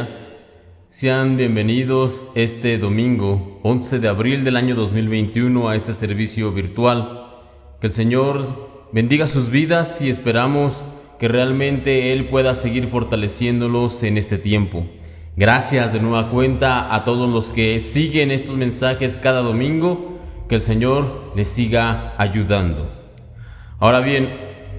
días. Sean bienvenidos este domingo 11 de abril del año 2021 a este servicio virtual. Que el Señor bendiga sus vidas y esperamos que realmente Él pueda seguir fortaleciéndolos en este tiempo. Gracias de nueva cuenta a todos los que siguen estos mensajes cada domingo. Que el Señor les siga ayudando. Ahora bien,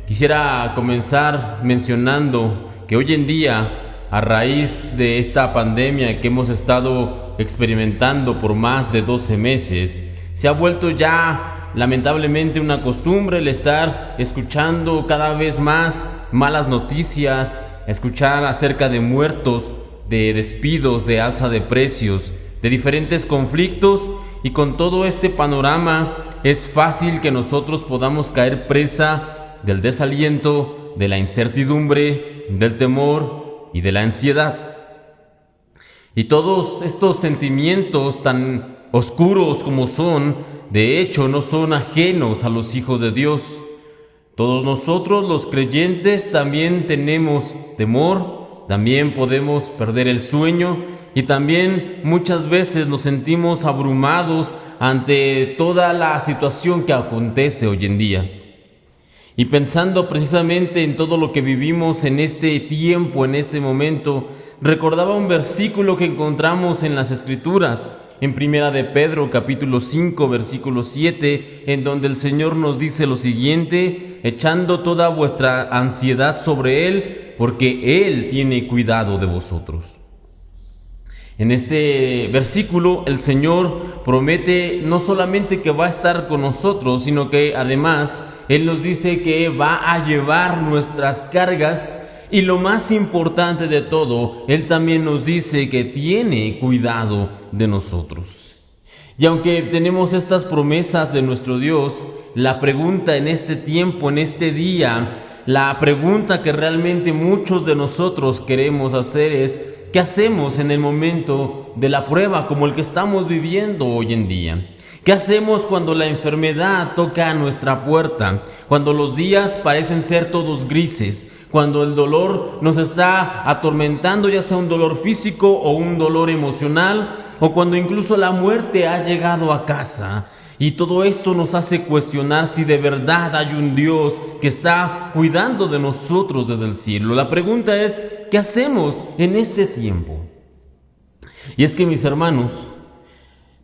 quisiera comenzar mencionando que hoy en día, a raíz de esta pandemia que hemos estado experimentando por más de 12 meses, se ha vuelto ya lamentablemente una costumbre el estar escuchando cada vez más malas noticias, escuchar acerca de muertos, de despidos, de alza de precios, de diferentes conflictos, y con todo este panorama es fácil que nosotros podamos caer presa del desaliento, de la incertidumbre, del temor y de la ansiedad. Y todos estos sentimientos tan oscuros como son, de hecho no son ajenos a los hijos de Dios. Todos nosotros los creyentes también tenemos temor, también podemos perder el sueño y también muchas veces nos sentimos abrumados ante toda la situación que acontece hoy en día. Y pensando precisamente en todo lo que vivimos en este tiempo, en este momento, recordaba un versículo que encontramos en las Escrituras, en Primera de Pedro, capítulo 5, versículo 7, en donde el Señor nos dice lo siguiente: echando toda vuestra ansiedad sobre Él, porque Él tiene cuidado de vosotros. En este versículo el Señor promete no solamente que va a estar con nosotros, sino que además Él nos dice que va a llevar nuestras cargas, y lo más importante de todo, Él también nos dice que tiene cuidado de nosotros. Y aunque tenemos estas promesas de nuestro Dios, la pregunta en este tiempo, en este día, la pregunta que realmente muchos de nosotros queremos hacer es: ¿qué hacemos en el momento de la prueba como el que estamos viviendo hoy en día? ¿Qué hacemos cuando la enfermedad toca a nuestra puerta? Cuando los días parecen ser todos grises, cuando el dolor nos está atormentando, ya sea un dolor físico o un dolor emocional, o cuando incluso la muerte ha llegado a casa. Y todo esto nos hace cuestionar si de verdad hay un Dios que está cuidando de nosotros desde el cielo. La pregunta es: ¿qué hacemos en este tiempo? Y es que, mis hermanos,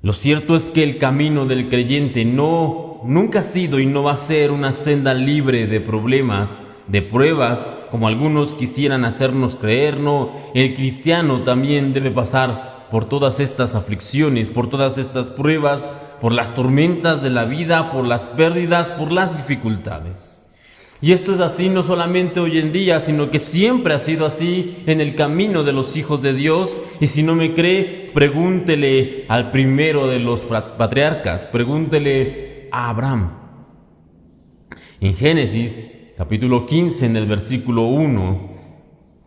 lo cierto es que el camino del creyente nunca ha sido y no va a ser una senda libre de problemas, de pruebas, como algunos quisieran hacernos creer. No, el cristiano también debe pasar por todas estas aflicciones, por todas estas pruebas, por las tormentas de la vida, por las pérdidas, por las dificultades. Y esto es así no solamente hoy en día, sino que siempre ha sido así en el camino de los hijos de Dios. Y si no me cree, pregúntele al primero de los patriarcas, pregúntele a Abraham. En Génesis, capítulo 15, en el versículo 1,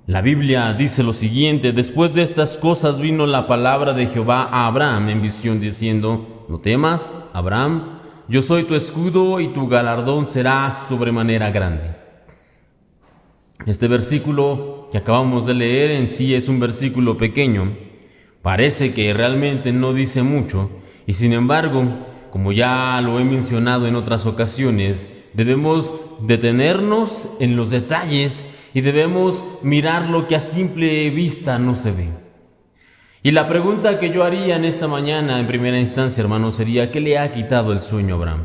la Biblia dice lo siguiente: después de estas cosas vino la palabra de Jehová a Abraham en visión diciendo: no temas, Abraham, yo soy tu escudo y tu galardón será sobremanera grande. Este versículo que acabamos de leer en sí es un versículo pequeño. Parece que realmente no dice mucho, y sin embargo, como ya lo he mencionado en otras ocasiones, debemos detenernos en los detalles y debemos mirar lo que a simple vista no se ve. Y la pregunta que yo haría en esta mañana, en primera instancia, hermano, sería: ¿qué le ha quitado el sueño a Abraham?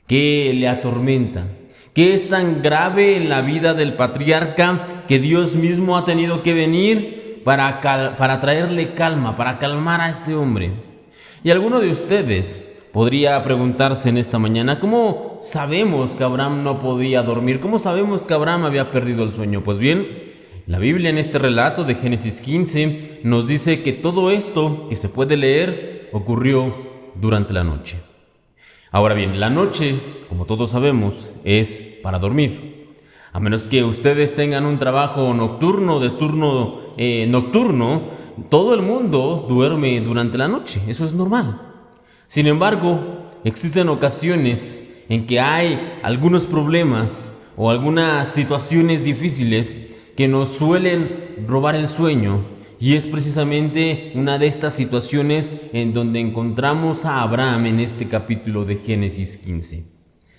¿Qué le atormenta? ¿Qué es tan grave en la vida del patriarca que Dios mismo ha tenido que venir para traerle calma, para calmar a este hombre? Y alguno de ustedes podría preguntarse en esta mañana: ¿cómo sabemos que Abraham no podía dormir? ¿Cómo sabemos que Abraham había perdido el sueño? Pues bien, la Biblia en este relato de Génesis 15 nos dice que todo esto que se puede leer ocurrió durante la noche. Ahora bien, la noche, como todos sabemos, es para dormir. A menos que ustedes tengan un trabajo nocturno, de turno nocturno, todo el mundo duerme durante la noche. Eso es normal. Sin embargo, existen ocasiones en que hay algunos problemas o algunas situaciones difíciles que nos suelen robar el sueño Y es precisamente una de estas situaciones en donde encontramos a Abraham en este capítulo de Génesis 15.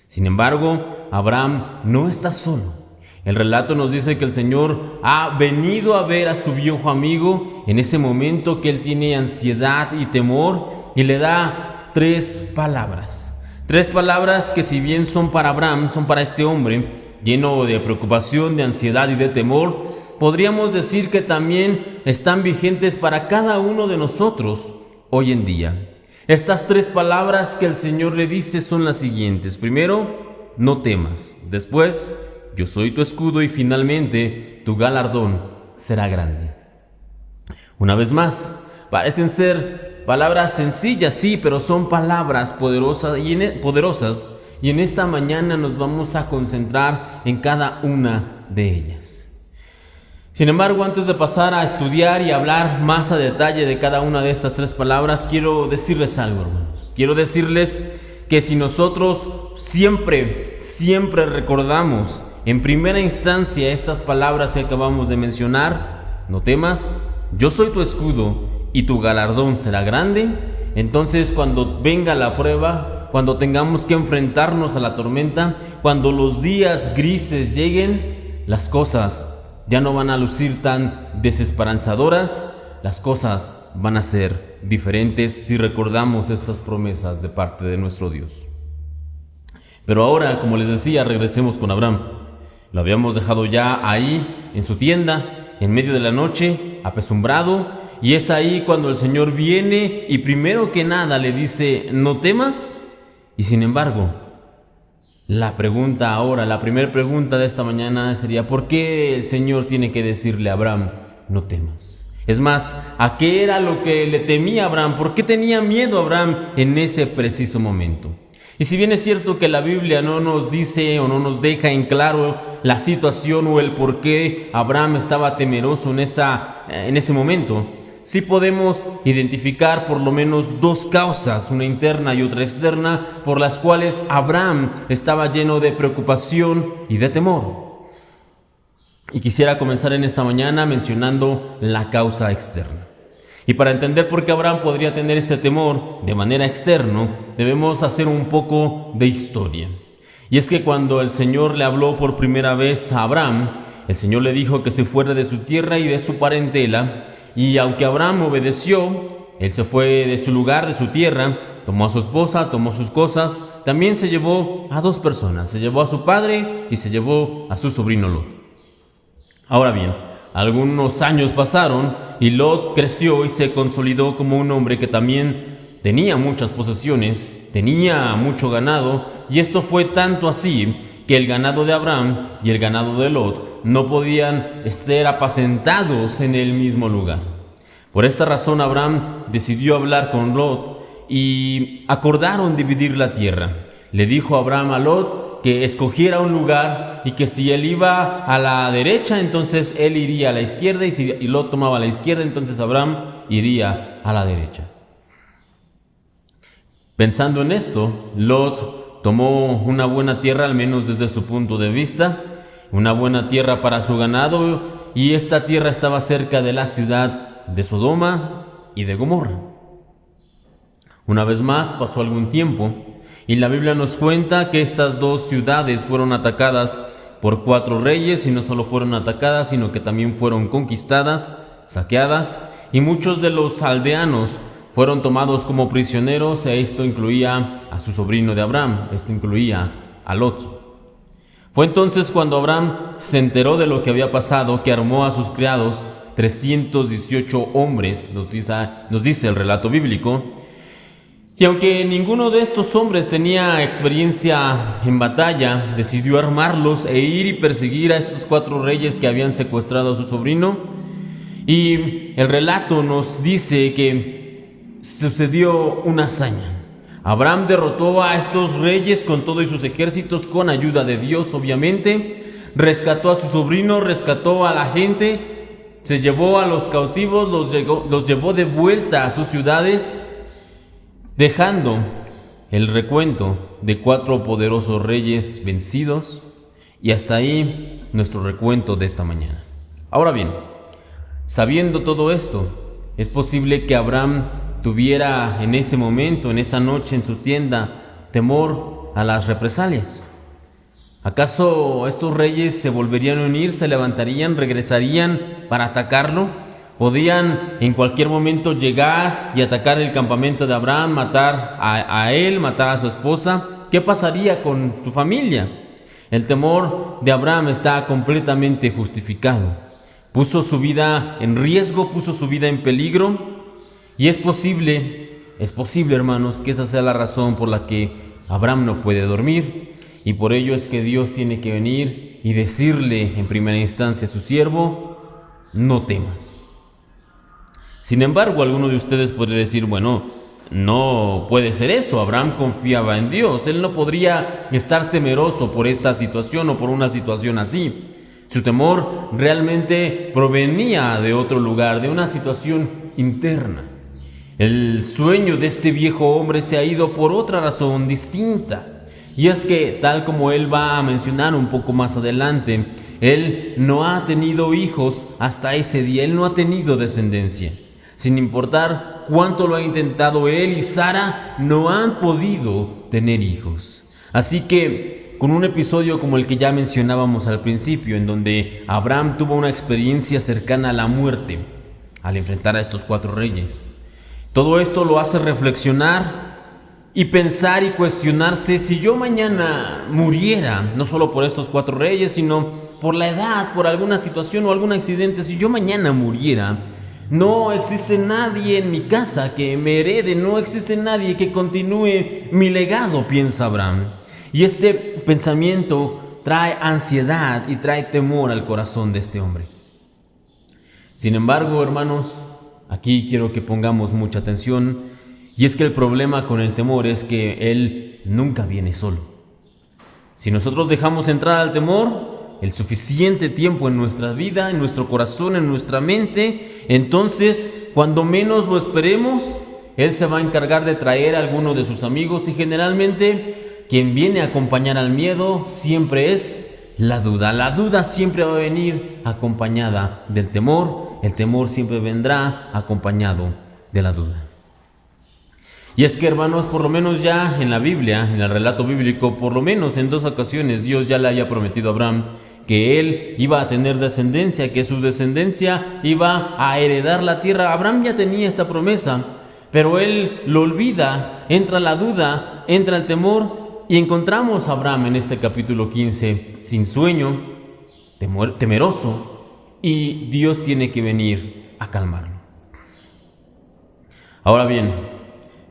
Sin embargo, Abraham no está solo. El relato nos dice que el Señor ha venido a ver a su viejo amigo en ese momento que él tiene ansiedad y temor, y le da tres palabras. Tres palabras que, si bien son para Abraham, son para este hombre lleno de preocupación, de ansiedad y de temor, podríamos decir que también están vigentes para cada uno de nosotros hoy en día. Estas tres palabras que el Señor le dice son las siguientes. Primero, no temas. Después, yo soy tu escudo, y finalmente, tu galardón será grande. Una vez más, parecen ser palabras sencillas, sí, pero son palabras poderosas, y en esta mañana nos vamos a concentrar en cada una de ellas. Sin embargo, antes de pasar a estudiar y hablar más a detalle de cada una de estas tres palabras, quiero decirles algo, hermanos. Quiero decirles que si nosotros siempre recordamos en primera instancia estas palabras que acabamos de mencionar, no temas, yo soy tu escudo y tu galardón será grande, entonces cuando venga la prueba, cuando tengamos que enfrentarnos a la tormenta, cuando los días grises lleguen, las cosas ya no van a lucir tan desesperanzadoras, las cosas van a ser diferentes si recordamos estas promesas de parte de nuestro Dios. Pero ahora, como les decía, regresemos con Abraham. Lo habíamos dejado ya ahí, en su tienda, en medio de la noche, apesumbrado, y es ahí cuando el Señor viene y primero que nada le dice, no temas. Y sin embargo, la primera pregunta de esta mañana sería, ¿por qué el Señor tiene que decirle a Abraham, no temas? Es más, ¿a qué era lo que le temía Abraham? ¿Por qué tenía miedo Abraham en ese preciso momento? Y si bien es cierto que la Biblia no nos dice o no nos deja en claro la situación o el por qué Abraham estaba temeroso en ese momento, sí podemos identificar por lo menos dos causas, una interna y otra externa, por las cuales Abraham estaba lleno de preocupación y de temor. Y quisiera comenzar en esta mañana mencionando la causa externa. Y para entender por qué Abraham podría tener este temor de manera externa, debemos hacer un poco de historia. Y es que cuando el Señor le habló por primera vez a Abraham, el Señor le dijo que se fuera de su tierra y de su parentela. Y aunque Abraham obedeció, él se fue de su lugar, de su tierra, tomó a su esposa, tomó sus cosas, también se llevó a dos personas, se llevó a su padre y se llevó a su sobrino Lot. Ahora bien, algunos años pasaron y Lot creció y se consolidó como un hombre que también tenía muchas posesiones, tenía mucho ganado, y esto fue tanto así que el ganado de Abraham y el ganado de Lot no podían ser apacentados en el mismo lugar. Por esta razón Abraham decidió hablar con Lot y acordaron dividir la tierra. Le dijo Abraham a Lot que escogiera un lugar y que si él iba a la derecha, entonces él iría a la izquierda, y si Lot tomaba a la izquierda, entonces Abraham iría a la derecha. Pensando en esto, Lot tomó una buena tierra, al menos desde su punto de vista, una buena tierra para su ganado, y esta tierra estaba cerca de la ciudad de Sodoma y de Gomorra. Una vez más pasó algún tiempo y la Biblia nos cuenta que estas dos ciudades fueron atacadas por 4 reyes, y no solo fueron atacadas, sino que también fueron conquistadas, saqueadas, y muchos de los aldeanos fueron tomados como prisioneros. Esto incluía a su sobrino de Abraham, esto incluía a Lot. Fue entonces cuando Abraham se enteró de lo que había pasado, que armó a sus criados, 318 hombres, nos dice el relato bíblico. Y aunque ninguno de estos hombres tenía experiencia en batalla, decidió armarlos e ir y perseguir a estos 4 reyes que habían secuestrado a su sobrino. Y el relato nos dice que sucedió una hazaña. Abraham derrotó a estos reyes con todo y sus ejércitos, con ayuda de Dios obviamente. Rescató a su sobrino, rescató a la gente, se llevó a los cautivos, los llevó de vuelta a sus ciudades, dejando el recuento de 4 poderosos reyes vencidos. Y hasta ahí nuestro recuento de esta mañana. Ahora bien, Sabiendo todo esto, es posible que Abraham tuviera en ese momento, en esa noche en su tienda, temor a las represalias. ¿Acaso estos reyes se volverían a unir, se levantarían, regresarían para atacarlo? ¿Podían en cualquier momento llegar y atacar el campamento de Abraham, matar a él, matar a su esposa? ¿Qué pasaría con su familia? El temor de Abraham está completamente justificado. Puso su vida en riesgo, puso su vida en peligro, y es posible, hermanos, que esa sea la razón por la que Abraham no puede dormir. Y por ello es que Dios tiene que venir y decirle en primera instancia a su siervo: no temas. Sin embargo, alguno de ustedes puede decir: bueno, no puede ser eso, Abraham confiaba en Dios, él no podría estar temeroso por esta situación o por una situación así. Su temor realmente provenía de otro lugar, de una situación interna. El sueño de este viejo hombre se ha ido por otra razón distinta. Y es que, tal como él va a mencionar un poco más adelante, él no ha tenido hijos hasta ese día, él no ha tenido descendencia. Sin importar cuánto lo ha intentado, él y Sara no han podido tener hijos. Así que, con un episodio como el que ya mencionábamos al principio, en donde Abraham tuvo una experiencia cercana a la muerte al enfrentar a estos 4 reyes, todo esto lo hace reflexionar y pensar y cuestionarse: si yo mañana muriera, no solo por estos 4 reyes, sino por la edad, por alguna situación o algún accidente, si yo mañana muriera, no existe nadie en mi casa que me herede, no existe nadie que continúe mi legado, piensa Abraham. Y este pensamiento trae ansiedad y trae temor al corazón de este hombre. Sin embargo, hermanos, aquí quiero que pongamos mucha atención. Y es que el problema con el temor es que él nunca viene solo. Si nosotros dejamos entrar al temor el suficiente tiempo en nuestra vida, en nuestro corazón, en nuestra mente, entonces, cuando menos lo esperemos, él se va a encargar de traer a alguno de sus amigos, y generalmente quien viene a acompañar al miedo siempre es la duda. La duda siempre va a venir acompañada del temor. El temor siempre vendrá acompañado de la duda. Y es que, hermanos, por lo menos ya en la Biblia, en el relato bíblico, por lo menos en 2 ocasiones Dios ya le haya prometido a Abraham que él iba a tener descendencia, que su descendencia iba a heredar la tierra. Abraham ya tenía esta promesa, pero él lo olvida, entra la duda, entra el temor, y encontramos a Abraham en este capítulo 15 sin sueño, temeroso, y Dios tiene que venir a calmarlo. Ahora bien,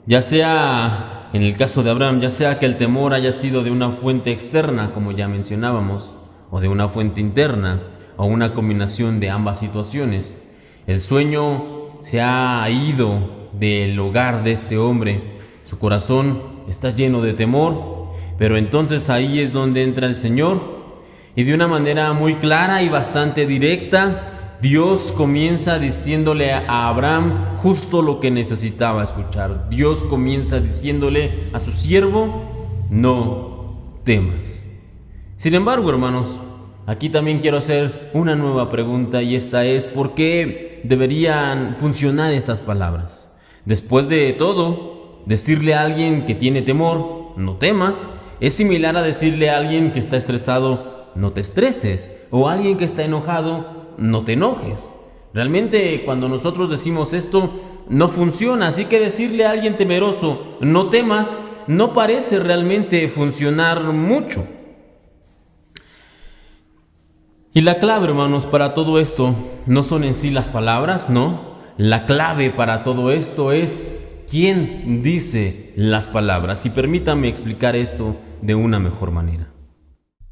ya sea en el caso de Abraham, ya sea que el temor haya sido de una fuente externa, como ya mencionábamos, o de una fuente interna, o una combinación de ambas situaciones, el sueño se ha ido del hogar de este hombre. Su corazón está lleno de temor, pero entonces ahí es donde entra el Señor, y de una manera muy clara y bastante directa, Dios comienza diciéndole a Abraham justo lo que necesitaba escuchar. Dios comienza diciéndole a su siervo: no temas. Sin embargo, hermanos, aquí también quiero hacer una nueva pregunta, y esta es: ¿por qué deberían funcionar estas palabras? Después de todo, decirle a alguien que tiene temor: no temas, es similar a decirle a alguien que está estresado: no te estreses, o a alguien que está enojado: no te enojes. Realmente, cuando nosotros decimos esto, no funciona. Así que decirle a alguien temeroso: no temas, no parece realmente funcionar mucho. Y la clave, hermanos, para todo esto no son en sí las palabras, no. La clave para todo esto es quién dice las palabras. Y permítanme explicar esto de una mejor manera.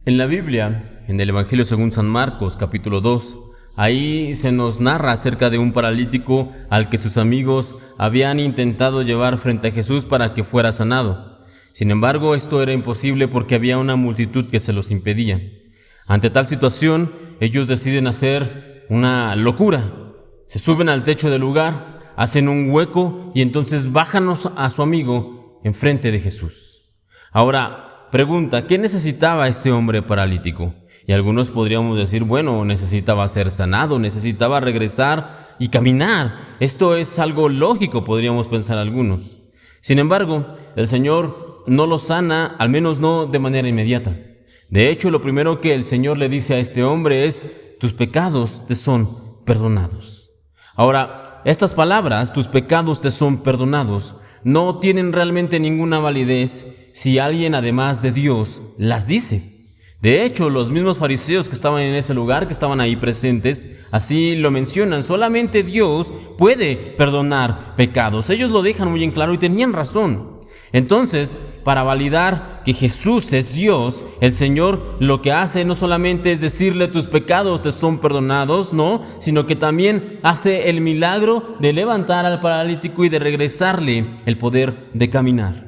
En la Biblia, en el Evangelio según San Marcos, capítulo 2, ahí se nos narra acerca de un paralítico al que sus amigos habían intentado llevar frente a Jesús para que fuera sanado. Sin embargo, esto era imposible porque había una multitud que se los impedía. Ante tal situación, ellos deciden hacer una locura. Se suben al techo del lugar, hacen un hueco y entonces bajan a su amigo enfrente de Jesús. Ahora, pregunta: ¿qué necesitaba este hombre paralítico? Y algunos podríamos decir, bueno, necesitaba ser sanado, necesitaba regresar y caminar. Esto es algo lógico, podríamos pensar algunos. Sin embargo, el Señor no lo sana, al menos no de manera inmediata. De hecho, lo primero que el Señor le dice a este hombre es: tus pecados te son perdonados. Ahora, estas palabras, tus pecados te son perdonados, no tienen realmente ninguna validez si alguien además de Dios las dice. De hecho, los mismos fariseos que estaban en ese lugar, que estaban ahí presentes, así lo mencionan: solamente Dios puede perdonar pecados. Ellos lo dejan muy en claro y tenían razón. Entonces, para validar que Jesús es Dios, el Señor lo que hace no solamente es decirle: tus pecados te son perdonados, no, sino que también hace el milagro de levantar al paralítico y de regresarle el poder de caminar.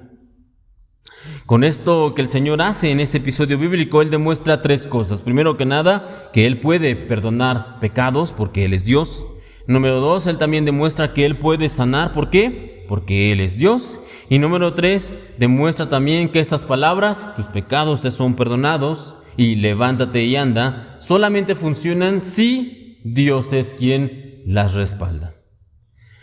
Con esto que el Señor hace en este episodio bíblico, Él demuestra tres cosas. Primero que nada, que Él puede perdonar pecados porque Él es Dios. Número dos, Él también demuestra que Él puede sanar. ¿Por qué? Porque Él es Dios. Y número tres, demuestra también que estas palabras, tus pecados te son perdonados y levántate y anda, solamente funcionan si Dios es quien las respalda.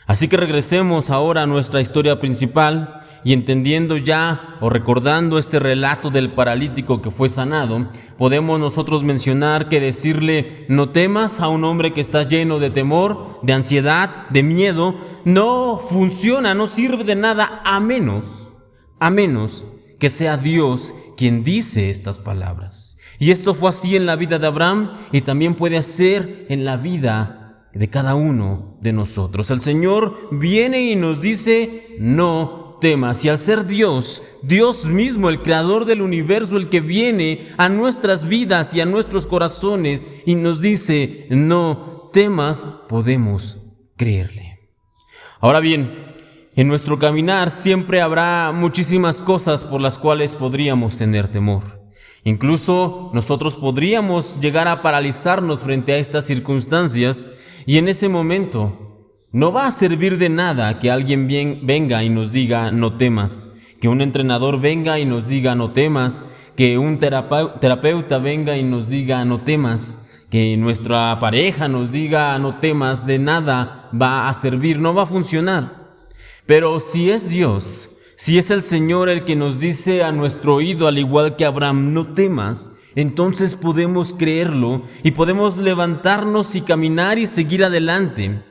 Así que regresemos ahora a nuestra historia principal y entendiendo ya o recordando este relato del paralítico que fue sanado, podemos nosotros mencionar que decirle no temas a un hombre que está lleno de temor, de ansiedad, de miedo, no funciona, no sirve de nada a menos que sea Dios quien dice estas palabras. Y esto fue así en la vida de Abraham y también puede ser en la vida de cada uno de nosotros. El Señor viene y nos dice no temas, y al ser Dios, Dios mismo, el creador del universo, el que viene a nuestras vidas y a nuestros corazones y nos dice no temas, podemos creerle. Ahora bien, en nuestro caminar siempre habrá muchísimas cosas por las cuales podríamos tener temor. Incluso nosotros podríamos llegar a paralizarnos frente a estas circunstancias, y en ese momento no va a servir de nada que alguien venga y nos diga no temas, que un entrenador venga y nos diga no temas, que un terapeuta venga y nos diga no temas, que nuestra pareja nos diga no temas. De nada va a servir, no va a funcionar. Pero si es Dios, si es el Señor el que nos dice a nuestro oído, al igual que Abraham, no temas, entonces podemos creerlo y podemos levantarnos y caminar y seguir adelante.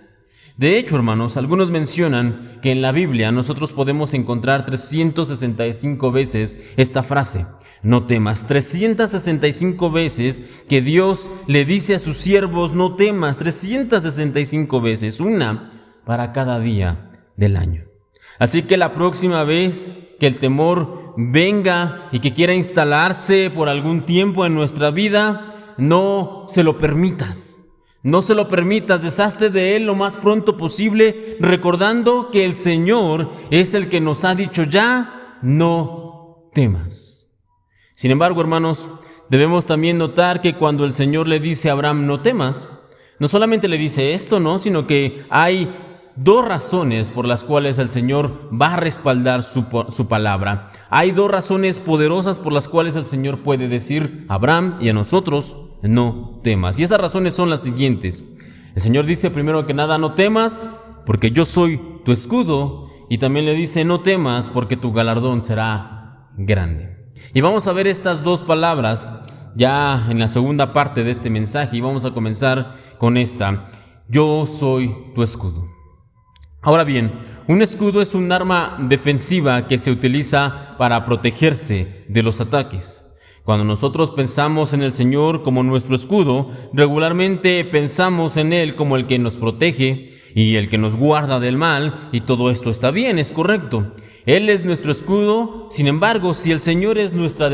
De hecho, hermanos, algunos mencionan que en la Biblia nosotros podemos encontrar 365 veces esta frase, no temas. 365 veces que Dios le dice a sus siervos, no temas. 365 veces, una para cada día del año. Así que la próxima vez que el temor venga y que quiera instalarse por algún tiempo en nuestra vida, no se lo permitas. No se lo permitas, deshazte de él lo más pronto posible, recordando que el Señor es el que nos ha dicho ya, no temas. Sin embargo, hermanos, debemos también notar que cuando el Señor le dice a Abraham, no temas, no solamente le dice esto, ¿no? Sino que hay dos razones por las cuales el Señor va a respaldar su palabra. Hay dos razones poderosas por las cuales el Señor puede decir a Abraham y a nosotros, no temas. Y esas razones son las siguientes. El Señor dice primero que nada, no temas, porque yo soy tu escudo. Y también le dice, no temas, porque tu galardón será grande. Y vamos a ver estas dos palabras ya en la segunda parte de este mensaje. Y vamos a comenzar con esta, yo soy tu escudo. Ahora bien, un escudo es un arma defensiva que se utiliza para protegerse de los ataques. Cuando nosotros pensamos en el Señor como nuestro escudo, regularmente pensamos en Él como el que nos protege y el que nos guarda del mal, y todo esto está bien, es correcto. Él es nuestro escudo. Sin embargo, si el Señor es nuestra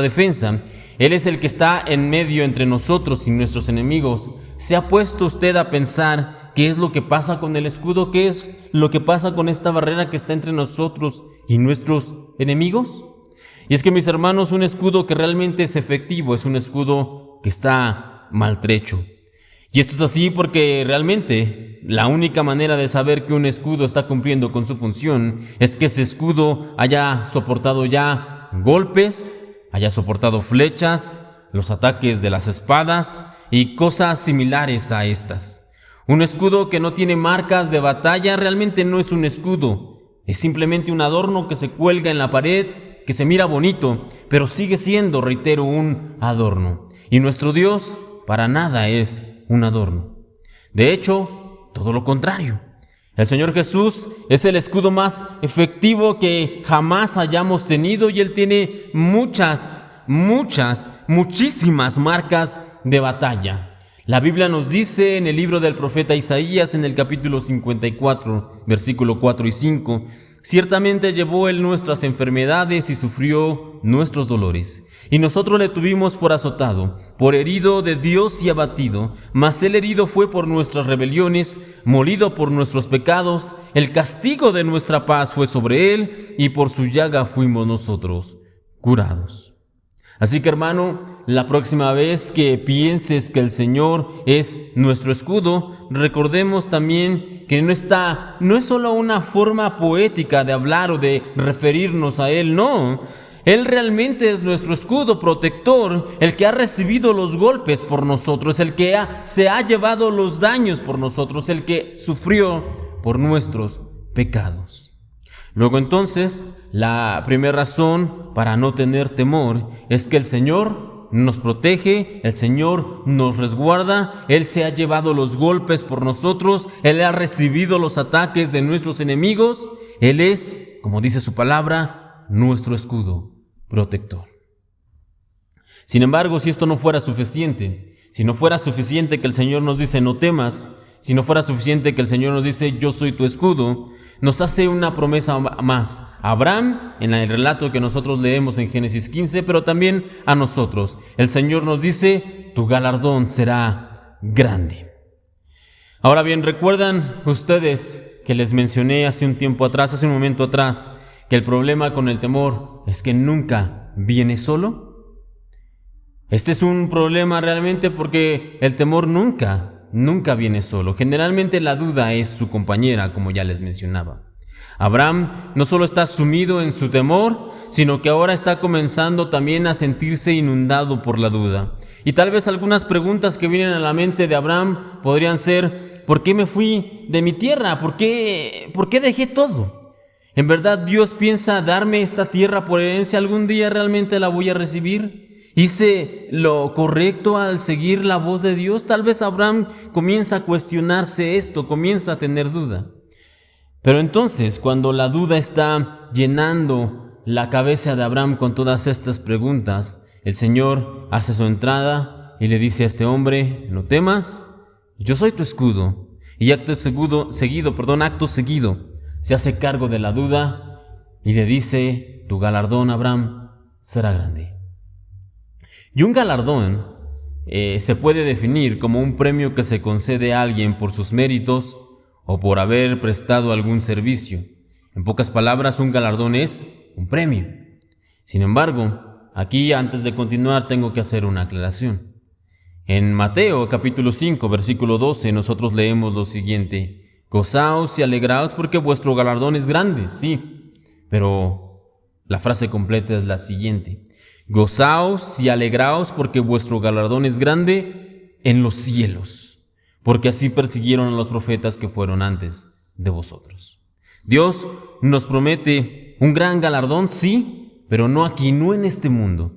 defensa, Él es el que está en medio entre nosotros y nuestros enemigos, ¿se ha puesto usted a pensar qué es lo que pasa con el escudo? ¿Qué es lo que pasa con esta barrera que está entre nosotros y nuestros enemigos? Y es que, mis hermanos, un escudo que realmente es efectivo es un escudo que está maltrecho. Y esto es así porque realmente la única manera de saber que un escudo está cumpliendo con su función es que ese escudo haya soportado ya golpes, haya soportado flechas, los ataques de las espadas y cosas similares a estas. Un escudo que no tiene marcas de batalla realmente no es un escudo, es simplemente un adorno que se cuelga en la pared, que se mira bonito, pero sigue siendo, reitero, un adorno. Y nuestro Dios para nada es un adorno. De hecho, todo lo contrario. El Señor Jesús es el escudo más efectivo que jamás hayamos tenido y Él tiene muchísimas marcas de batalla. La Biblia nos dice en el libro del profeta Isaías, en el capítulo 54, versículo 4 y 5, ciertamente llevó Él nuestras enfermedades y sufrió nuestros dolores. Y nosotros le tuvimos por azotado, por herido de Dios y abatido. Mas Él herido fue por nuestras rebeliones, molido por nuestros pecados. El castigo de nuestra paz fue sobre Él, y por su llaga fuimos nosotros curados. Así que, hermano, la próxima vez que pienses que el Señor es nuestro escudo, recordemos también que no es solo una forma poética de hablar o de referirnos a Él, no. Él realmente es nuestro escudo protector, el que ha recibido los golpes por nosotros, el que se ha llevado los daños por nosotros, el que sufrió por nuestros pecados. Luego entonces, la primera razón para no tener temor es que el Señor nos protege, el Señor nos resguarda, Él se ha llevado los golpes por nosotros, Él ha recibido los ataques de nuestros enemigos, Él es, como dice su palabra, nuestro escudo protector. Sin embargo, si esto no fuera suficiente, si no fuera suficiente que el Señor nos dice no temas, si no fuera suficiente que el Señor nos dice yo soy tu escudo, nos hace una promesa más a Abraham en el relato que nosotros leemos en Génesis 15, pero también a nosotros. El Señor nos dice tu galardón será grande. Ahora bien, ¿recuerdan ustedes que les mencioné hace un momento atrás, que el problema con el temor es que nunca viene solo? Este es un problema realmente porque el temor nunca viene solo. Generalmente la duda es su compañera, como ya les mencionaba. Abraham no solo está sumido en su temor, sino que ahora está comenzando también a sentirse inundado por la duda. Y tal vez algunas preguntas que vienen a la mente de Abraham podrían ser: ¿por qué me fui de mi tierra? ¿Por qué dejé todo? ¿En verdad Dios piensa darme esta tierra por herencia? ¿Algún día realmente la voy a recibir? ¿Hice lo correcto al seguir la voz de Dios? Tal vez Abraham comienza a cuestionarse esto, comienza a tener duda. Pero entonces, cuando la duda está llenando la cabeza de Abraham con todas estas preguntas, el Señor hace su entrada y le dice a este hombre: no temas, yo soy tu escudo. Y acto seguido, se hace cargo de la duda y le dice: tu galardón, Abraham, será grande. Y un galardón se puede definir como un premio que se concede a alguien por sus méritos o por haber prestado algún servicio. En pocas palabras, un galardón es un premio. Sin embargo, aquí antes de continuar tengo que hacer una aclaración. En Mateo capítulo 5, versículo 12, nosotros leemos lo siguiente: gozaos y alegraos porque vuestro galardón es grande. Sí, pero la frase completa es la siguiente: gozaos y alegraos porque vuestro galardón es grande en los cielos, porque así persiguieron a los profetas que fueron antes de vosotros. Dios nos promete un gran galardón, sí, pero no aquí, no en este mundo.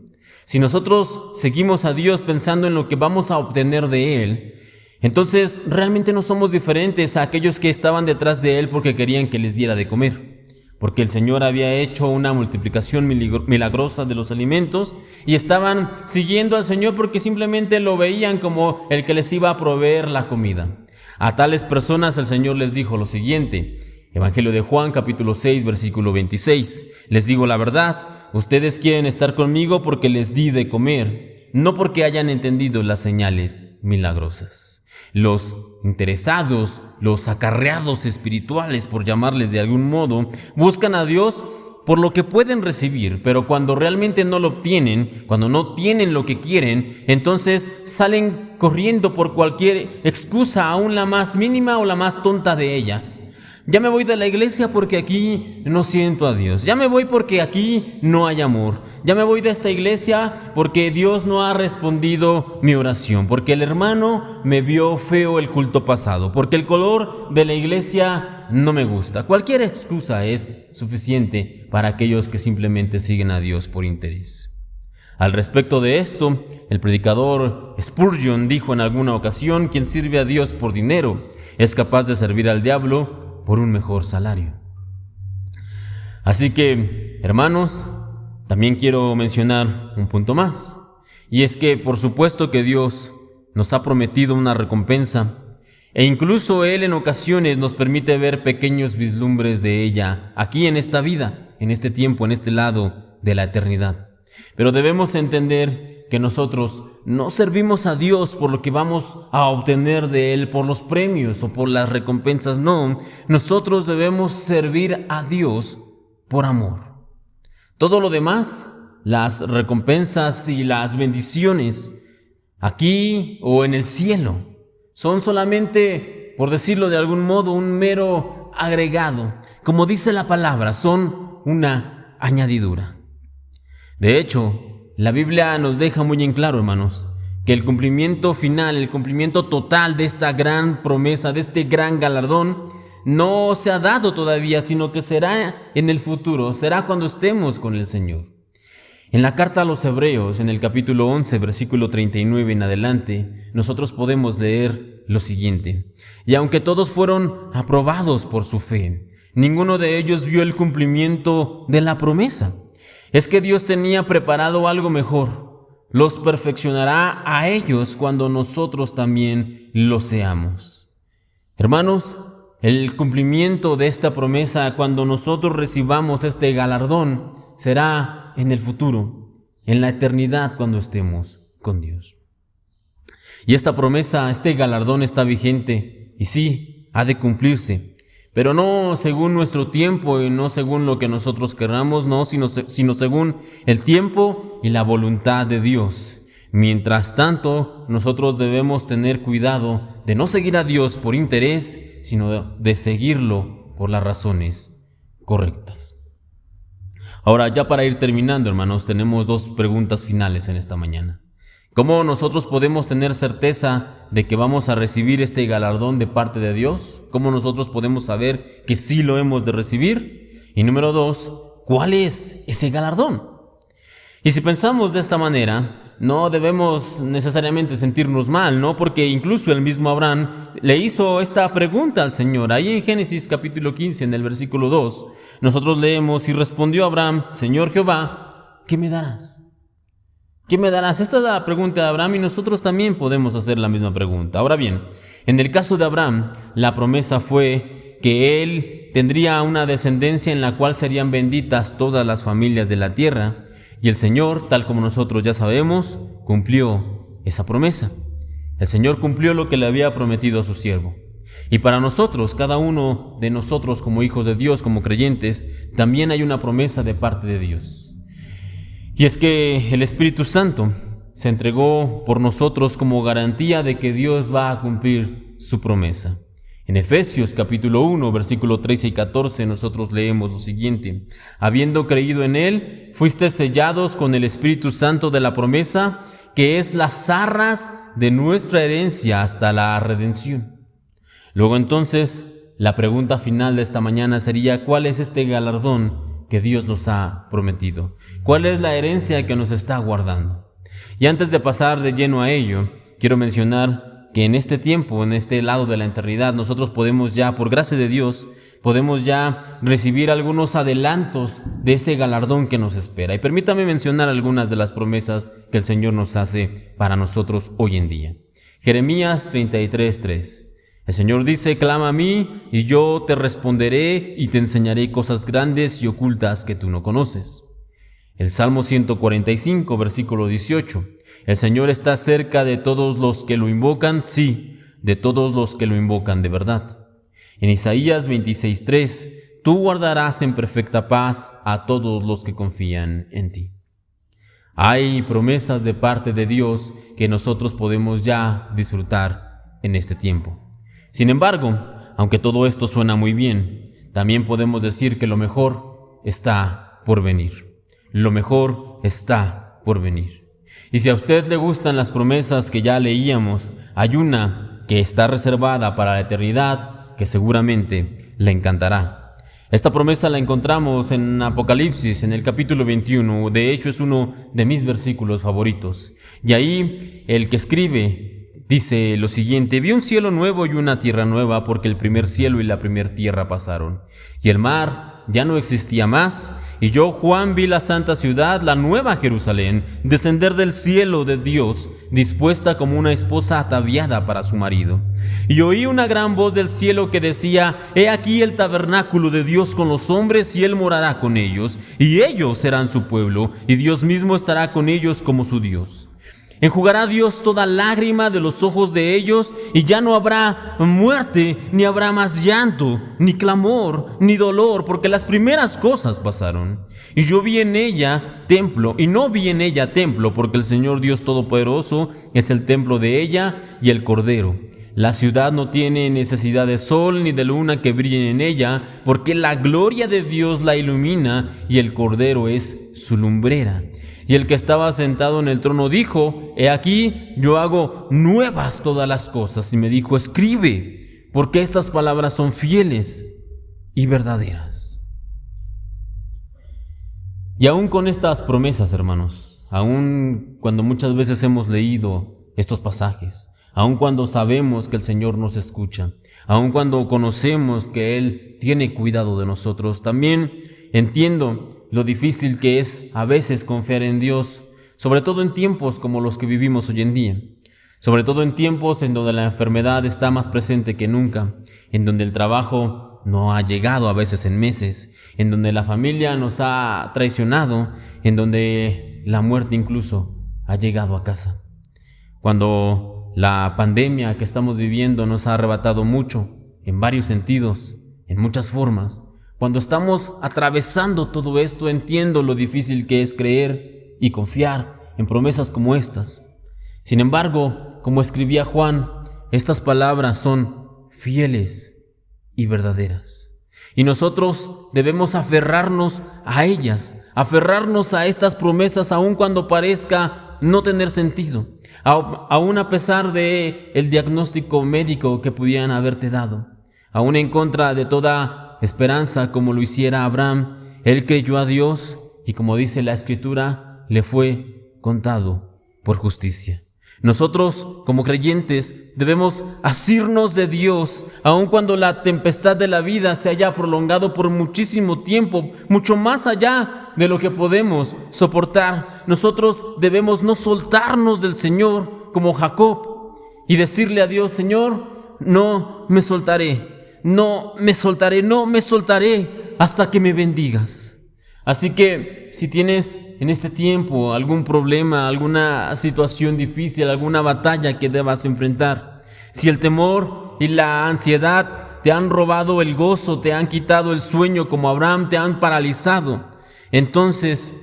Si nosotros seguimos a Dios pensando en lo que vamos a obtener de Él, entonces realmente no somos diferentes a aquellos que estaban detrás de Él porque querían que les diera de comer. Porque el Señor había hecho una multiplicación milagrosa de los alimentos y estaban siguiendo al Señor porque simplemente lo veían como el que les iba a proveer la comida. A tales personas el Señor les dijo lo siguiente: Evangelio de Juan, capítulo 6, versículo 26. Les digo la verdad, ustedes quieren estar conmigo porque les di de comer, no porque hayan entendido las señales milagrosas. Los interesados, los acarreados espirituales, por llamarles de algún modo, buscan a Dios por lo que pueden recibir, pero cuando realmente no lo obtienen, cuando no tienen lo que quieren, entonces salen corriendo por cualquier excusa, aún la más mínima o la más tonta de ellas. Ya me voy de la iglesia porque aquí no siento a Dios. Ya me voy porque aquí no hay amor. Ya me voy de esta iglesia porque Dios no ha respondido mi oración. Porque el hermano me vio feo el culto pasado. Porque el color de la iglesia no me gusta. Cualquier excusa es suficiente para aquellos que simplemente siguen a Dios por interés. Al respecto de esto, el predicador Spurgeon dijo en alguna ocasión: quien sirve a Dios por dinero es capaz de servir al diablo por un mejor salario. Así que, hermanos, también quiero mencionar un punto más, y es que por supuesto que Dios nos ha prometido una recompensa, e incluso Él en ocasiones nos permite ver pequeños vislumbres de ella aquí en esta vida, en este tiempo, en este lado de la eternidad. Pero debemos entender que nosotros no servimos a Dios por lo que vamos a obtener de Él, por los premios o por las recompensas, no. Nosotros debemos servir a Dios por amor. Todo lo demás, las recompensas y las bendiciones, aquí o en el cielo, son solamente, por decirlo de algún modo, un mero agregado. Como dice la palabra, son una añadidura. De hecho, la Biblia nos deja muy en claro, hermanos, que el cumplimiento final, el cumplimiento total de esta gran promesa, de este gran galardón, no se ha dado todavía, sino que será en el futuro, será cuando estemos con el Señor. En la carta a los Hebreos, en el capítulo 11, versículo 39 en adelante, nosotros podemos leer lo siguiente: y aunque todos fueron aprobados por su fe, ninguno de ellos vio el cumplimiento de la promesa. Es que Dios tenía preparado algo mejor. Los perfeccionará a ellos cuando nosotros también lo seamos. Hermanos, el cumplimiento de esta promesa, cuando nosotros recibamos este galardón, será en el futuro, en la eternidad, cuando estemos con Dios. Y esta promesa, este galardón está vigente y sí, ha de cumplirse. Pero no según nuestro tiempo y no según lo que nosotros querramos, no, sino según el tiempo y la voluntad de Dios. Mientras tanto, nosotros debemos tener cuidado de no seguir a Dios por interés, sino de seguirlo por las razones correctas. Ahora, ya para ir terminando, hermanos, tenemos dos preguntas finales en esta mañana. ¿Cómo nosotros podemos tener certeza de que vamos a recibir este galardón de parte de Dios? ¿Cómo nosotros podemos saber que sí lo hemos de recibir? Y número dos, ¿cuál es ese galardón? Y si pensamos de esta manera, no debemos necesariamente sentirnos mal, ¿no? Porque incluso el mismo Abraham le hizo esta pregunta al Señor. Ahí en Génesis capítulo 15, en el versículo 2, nosotros leemos: y respondió Abraham: Señor Jehová, ¿qué me darás? ¿Qué me darás? Esta es la pregunta de Abraham y nosotros también podemos hacer la misma pregunta. Ahora bien, en el caso de Abraham, la promesa fue que él tendría una descendencia en la cual serían benditas todas las familias de la tierra. Y el Señor, tal como nosotros ya sabemos, cumplió esa promesa. El Señor cumplió lo que le había prometido a su siervo. Y para nosotros, cada uno de nosotros como hijos de Dios, como creyentes, también hay una promesa de parte de Dios. Y es que el Espíritu Santo se entregó por nosotros como garantía de que Dios va a cumplir su promesa. En Efesios capítulo 1, versículo 13 y 14, nosotros leemos lo siguiente: habiendo creído en Él, fuisteis sellados con el Espíritu Santo de la promesa, que es las arras de nuestra herencia hasta la redención. Luego entonces, la pregunta final de esta mañana sería: ¿cuál es este galardón que Dios nos ha prometido? ¿Cuál es la herencia que nos está guardando? Y antes de pasar de lleno a ello, quiero mencionar que en este tiempo, en este lado de la eternidad, nosotros podemos ya, por gracia de Dios, podemos ya recibir algunos adelantos de ese galardón que nos espera. Y permítame mencionar algunas de las promesas que el Señor nos hace para nosotros hoy en día. Jeremías 33:3. El Señor dice: clama a mí y yo te responderé y te enseñaré cosas grandes y ocultas que tú no conoces. El Salmo 145, versículo 18. El Señor está cerca de todos los que lo invocan, sí, de todos los que lo invocan de verdad. En Isaías 26:3, tú guardarás en perfecta paz a todos los que confían en ti. Hay promesas de parte de Dios que nosotros podemos ya disfrutar en este tiempo. Sin embargo, aunque todo esto suena muy bien, también podemos decir que lo mejor está por venir. Lo mejor está por venir. Y si a usted le gustan las promesas que ya leíamos, hay una que está reservada para la eternidad que seguramente le encantará. Esta promesa la encontramos en Apocalipsis, en el capítulo 21. De hecho, es uno de mis versículos favoritos. Y ahí el que escribe dice lo siguiente: vi un cielo nuevo y una tierra nueva, porque el primer cielo y la primer tierra pasaron, y el mar ya no existía más. Y yo, Juan, vi la santa ciudad, la nueva Jerusalén, descender del cielo de Dios, dispuesta como una esposa ataviada para su marido. Y oí una gran voz del cielo que decía: he aquí el tabernáculo de Dios con los hombres, y Él morará con ellos, y ellos serán su pueblo, y Dios mismo estará con ellos como su Dios. Enjugará Dios toda lágrima de los ojos de ellos, y ya no habrá muerte, ni habrá más llanto, ni clamor, ni dolor, porque las primeras cosas pasaron. Y yo vi en ella templo, y no vi en ella templo, porque el Señor Dios Todopoderoso es el templo de ella y el Cordero. La ciudad no tiene necesidad de sol ni de luna que brillen en ella, porque la gloria de Dios la ilumina, y el Cordero es su lumbrera. Y el que estaba sentado en el trono dijo: he aquí, yo hago nuevas todas las cosas. Y me dijo: escribe, porque estas palabras son fieles y verdaderas. Y aún con estas promesas, hermanos, aún cuando muchas veces hemos leído estos pasajes, aun cuando sabemos que el Señor nos escucha, aun cuando conocemos que Él tiene cuidado de nosotros, también entiendo lo difícil que es a veces confiar en Dios, sobre todo en tiempos como los que vivimos hoy en día, sobre todo en tiempos en donde la enfermedad está más presente que nunca, en donde el trabajo no ha llegado a veces en meses, en donde la familia nos ha traicionado, en donde la muerte incluso ha llegado a casa. Cuando la pandemia que estamos viviendo nos ha arrebatado mucho, en varios sentidos, en muchas formas. Cuando estamos atravesando todo esto, entiendo lo difícil que es creer y confiar en promesas como estas. Sin embargo, como escribía Juan, estas palabras son fieles y verdaderas. Y nosotros debemos aferrarnos a ellas, aferrarnos a estas promesas aun cuando parezca no tener sentido, aun a pesar de el diagnóstico médico que pudieran haberte dado, aun en contra de toda esperanza como lo hiciera Abraham. Él creyó a Dios y, como dice la Escritura, le fue contado por justicia. Nosotros, como creyentes, debemos asirnos de Dios, aun cuando la tempestad de la vida se haya prolongado por muchísimo tiempo, mucho más allá de lo que podemos soportar. Nosotros debemos no soltarnos del Señor como Jacob y decirle a Dios: Señor, no me soltaré, no me soltaré, no me soltaré hasta que me bendigas. Así que si tienes en este tiempo algún problema, alguna situación difícil, alguna batalla que debas enfrentar, si el temor y la ansiedad te han robado el gozo, te han quitado el sueño como Abraham, te han paralizado, entonces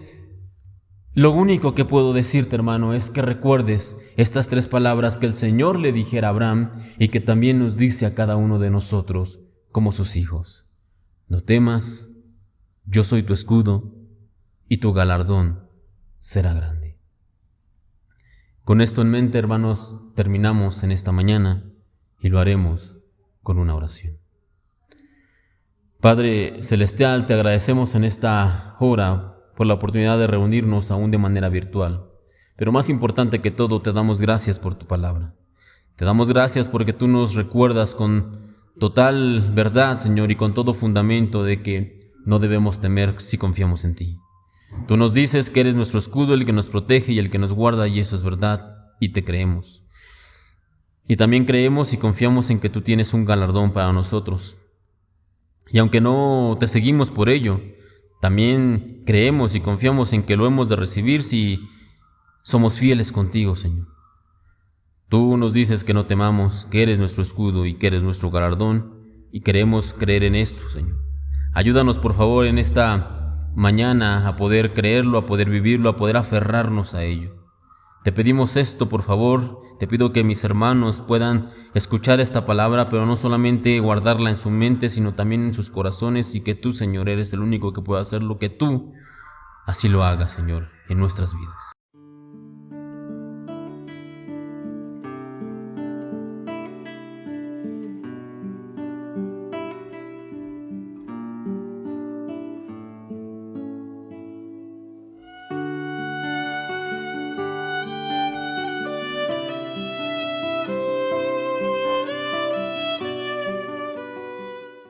lo único que puedo decirte, hermano, es que recuerdes estas 3 palabras que el Señor le dijera a Abraham y que también nos dice a cada uno de nosotros como sus hijos: no temas, yo soy tu escudo y tu galardón será grande. Con esto en mente, hermanos, terminamos en esta mañana y lo haremos con una oración. Padre Celestial, te agradecemos en esta hora por la oportunidad de reunirnos aún de manera virtual. Pero más importante que todo, te damos gracias por tu palabra. Te damos gracias porque tú nos recuerdas con total verdad, Señor, y con todo fundamento de que no debemos temer si confiamos en ti. Tú nos dices que eres nuestro escudo, el que nos protege y el que nos guarda, y eso es verdad, y te creemos. Y también creemos y confiamos en que tú tienes un galardón para nosotros. Y aunque no te seguimos por ello, también creemos y confiamos en que lo hemos de recibir si somos fieles contigo, Señor. Tú nos dices que no temamos, que eres nuestro escudo y que eres nuestro galardón, y queremos creer en esto, Señor. Ayúdanos, por favor, en esta mañana a poder creerlo, a poder vivirlo, a poder aferrarnos a ello. Te pedimos esto, por favor. Te pido que mis hermanos puedan escuchar esta palabra, pero no solamente guardarla en su mente, sino también en sus corazones, y que tú, Señor, eres el único que puede hacer lo que tú así lo hagas, Señor, en nuestras vidas.